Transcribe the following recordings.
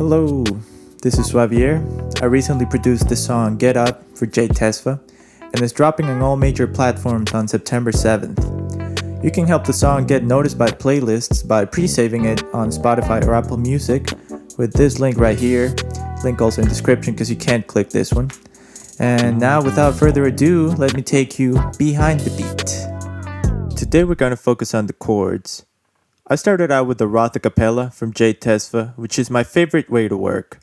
Hello, this is Javier. I recently produced the song Get Up for J.Tesfa, and it's dropping on all major platforms on September 7th. You can help the song get noticed by playlists by pre-saving it on Spotify or Apple Music with this link right here. Link also in description because you can't click this one. And now, without further ado, let me take you behind the beat. Today we're going to focus on the chords. I started out with the Roth a cappella from J.Tesfa, which is my favorite way to work.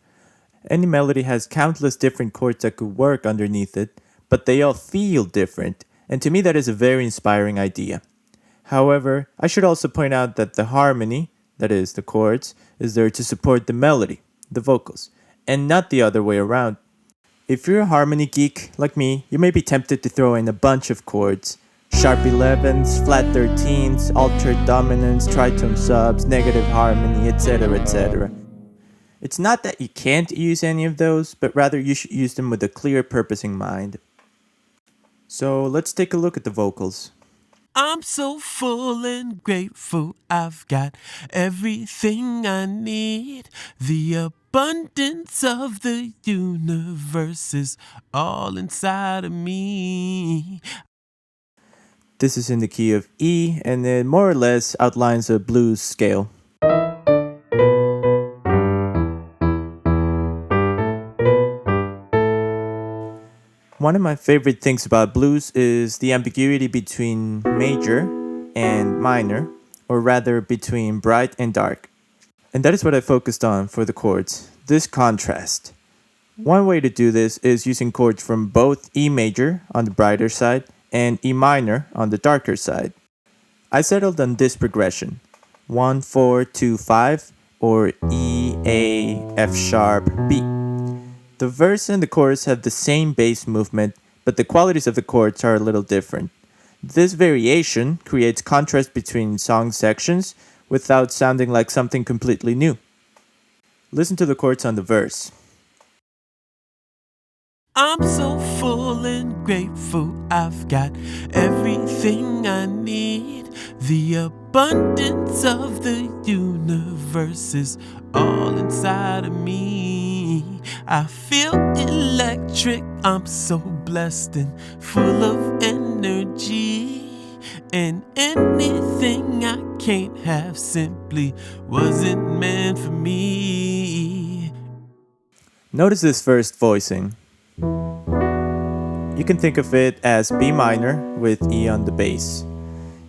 Any melody has countless different chords that could work underneath it, but they all feel different, and to me that is a very inspiring idea. However, I should also point out that the harmony, that is, the chords, is there to support the melody, the vocals, and not the other way around. If you're a harmony geek like me, you may be tempted to throw in a bunch of chords. Sharp 11s, flat 13s, altered dominants, tritone subs, negative harmony, etc. etc. It's not that you can't use any of those, but rather you should use them with a clear purpose in mind. So let's take a look at the vocals. I'm so full and grateful, I've got everything I need. The abundance of the universe is all inside of me. This is in the key of E, and it more or less outlines a blues scale. One of my favorite things about blues is the ambiguity between major and minor, or rather between bright and dark. And that is what I focused on for the chords, this contrast. One way to do this is using chords from both E major on the brighter side and E minor on the darker side. I settled on this progression, 1, 4, 2, 5, or E, A, F sharp, B. The verse and the chorus have the same bass movement, but the qualities of the chords are a little different. This variation creates contrast between song sections without sounding like something completely new. Listen to the chords on the verse. I'm so full and grateful, I've got everything I need. The abundance of the universe is all inside of me. I feel electric, I'm so blessed and full of energy. And anything I can't have simply wasn't meant for me. Notice this first voicing. You can think of it as B minor with E on the bass.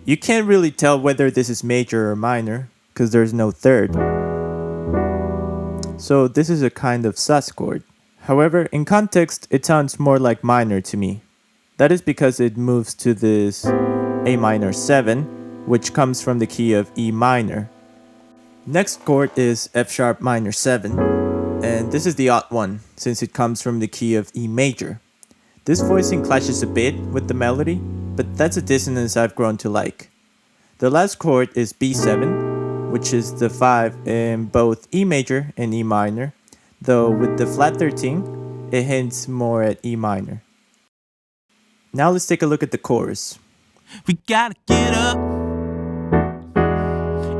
You can't really tell whether this is major or minor because there's no third. So this is a kind of sus chord. However, in context, it sounds more like minor to me. That is because it moves to this A minor 7, which comes from the key of E minor. Next chord is F sharp minor 7, and this is the odd one since it comes from the key of E major. This voicing clashes a bit with the melody, but that's a dissonance I've grown to like. The last chord is B7, which is the 5 in both E major and E minor, though with the flat 13, it hints more at E minor. Now let's take a look at the chorus. We gotta get up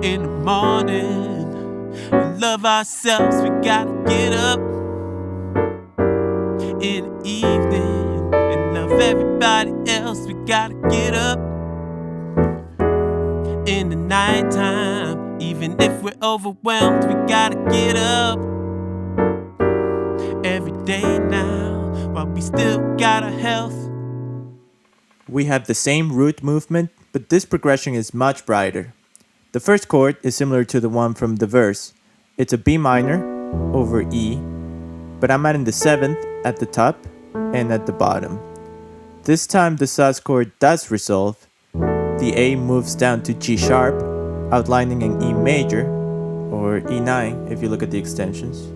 in the morning and love ourselves. We gotta get up in the evening and love everybody else. We gotta get up in the nighttime. Even if we're overwhelmed, we gotta get up every day now while we still got our health. We have the same root movement, but this progression is much brighter. The first chord is similar to the one from the verse. It's a B minor over E, but I'm adding the 7th at the top and at the bottom. This time the sus chord does resolve. The A moves down to G sharp, outlining an E major, or E9 if you look at the extensions.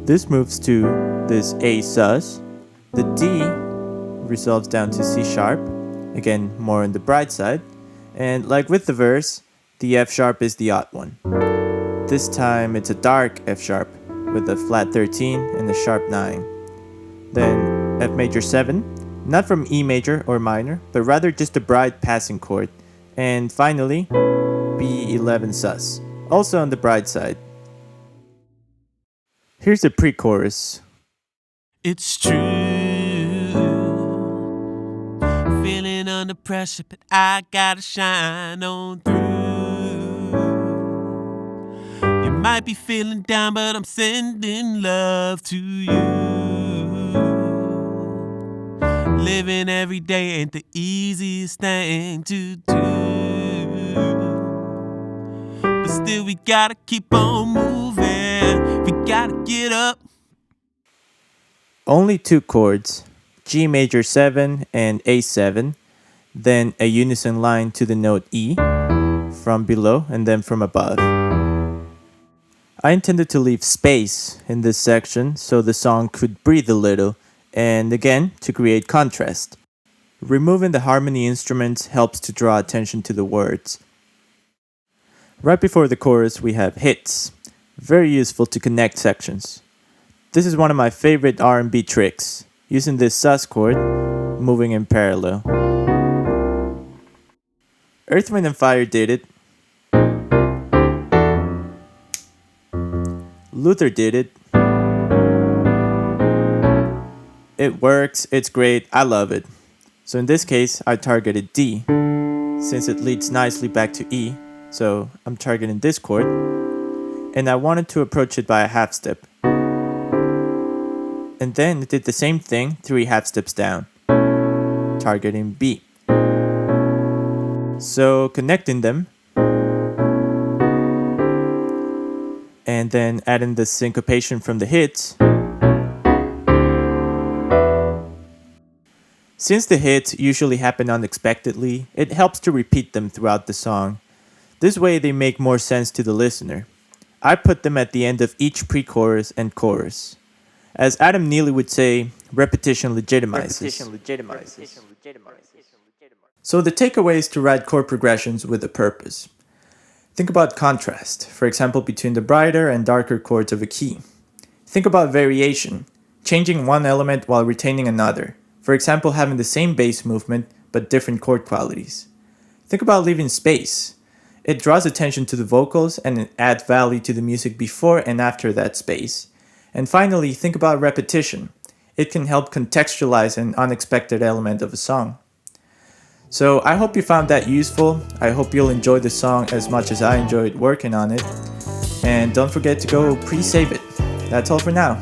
This moves to this A sus. The D resolves down to C sharp, again more on the bright side, and like with the verse, the F sharp is the odd one. This time it's a dark F sharp with a flat 13 and a sharp 9. Then F major 7, not from E major or minor, but rather just a bright passing chord. And finally, B11 sus, also on the bright side. Here's the pre-chorus. It's true. Feeling under pressure, but I gotta shine on through. You might be feeling down, but I'm sending love to you. Living every day ain't the easiest thing to do. But still, we gotta keep on moving. We gotta get up. Only two chords, G major 7 and A7, then a unison line to the note E from below and then from above. I intended to leave space in this section so the song could breathe a little, and again, to create contrast. Removing the harmony instruments helps to draw attention to the words. Right before the chorus, we have hits, very useful to connect sections. This is one of my favorite R&B tricks, using this sus chord, moving in parallel. Earth, Wind & Fire did it. Luther did it. It works, it's great, I love it. So in this case, I targeted D, since it leads nicely back to E, so I'm targeting this chord, and I wanted to approach it by a half step. And then it did the same thing 3 half steps down, targeting B. So connecting them, and then adding the syncopation from the hits. Since the hits usually happen unexpectedly, it helps to repeat them throughout the song. This way they make more sense to the listener. I put them at the end of each pre-chorus and chorus. As Adam Neely would say, repetition legitimizes. So the takeaway is to write chord progressions with a purpose. Think about contrast, for example between the brighter and darker chords of a key. Think about variation, changing one element while retaining another, for example having the same bass movement but different chord qualities. Think about leaving space. It draws attention to the vocals and it adds value to the music before and after that space. And finally, think about repetition. It can help contextualize an unexpected element of a song. So I hope you found that useful. I hope you'll enjoy the song as much as I enjoyed working on it. And don't forget to go pre-save it. That's all for now.